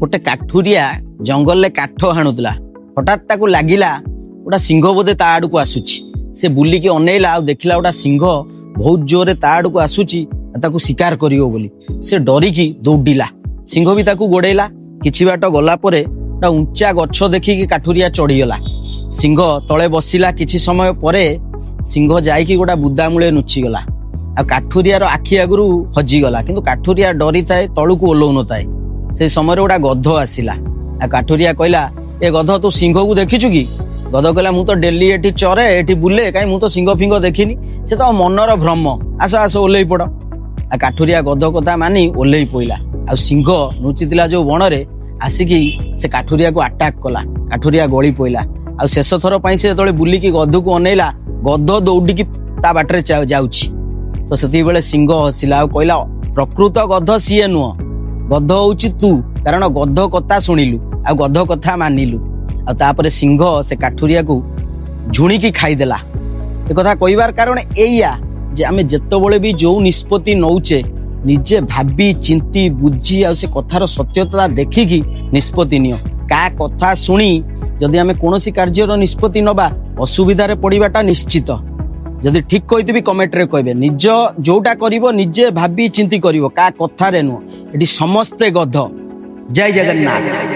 गोटे काठुरिया जंगल काठ हाणुला हठात ताकू लगिला गोटा सिंह बोधे ता आड़ को आसुची से बुलिकी अनेला आ देखला गोटा सिंह बहुत जोरे ता आड़ को आसुची ताकू शिकार करियो बोली से डरिकी दौड़िला सिंह भी ताकू गोड़ेला किछि बाट गला परे गोटा उंचा गछ देखिकी काठुरिया चढ़ीगला सिंह तले बसिला किछि समय परे सिंह जाइकी गोटा बुदा मूले नुचिगला आ काठुरियार आखि आगुरु हजिगला किंतु काठुरिया डरी थाए तळुकू ओल्लौ न थाए से समय गोटा गध आसिला आ काठुरिया कहला ए गध तू सिंह को देखिचु कि गध कहला मु तो डेली एठी चरे एठी बुले काई मु तो सिंह फिंग देखिनी से तो मनर भ्रम आस आस ओल्लै पड़ आ काठुरिया गध कथा मानी ओल्लै पइला आ सिंह नुचितिला जो वणरे आसिकी से काठुरिया को अटैक कला काठुरिया गली पइला आ शेष थर पई से तळे बुलिकी गध को अनेला गध दौड़िकी ता बाटरे जाउची तो सेति बेले सिंह हसिला आ कहला प्रकृत गध सीए नुह गध होउची तू कारण गध कथा शुणिलु आ गध कथा मानिलु आ तापरे सिंह से काठुरिया को झुणिकी खाईदेला ए कथा कहबार कारण एया जे आमे जेतबेले भी जो निष्पत्ति नौचे निजे भाबी चिंती बुझी आ से कथार सत्यता देखिकी निष्पत्ति नियो का कथा शुणी जदि आमे कोनोसी कार्यर निष्पत्ति नबा असुविधारे पड़िबाटा निश्चित जदि ठीक कहितबी कमेंट रे कहबे निज जोटा करिवो निजे भाबी चिंती करिवो का कथा रे नु एठी समस्ते गध जय जगन्नाथ।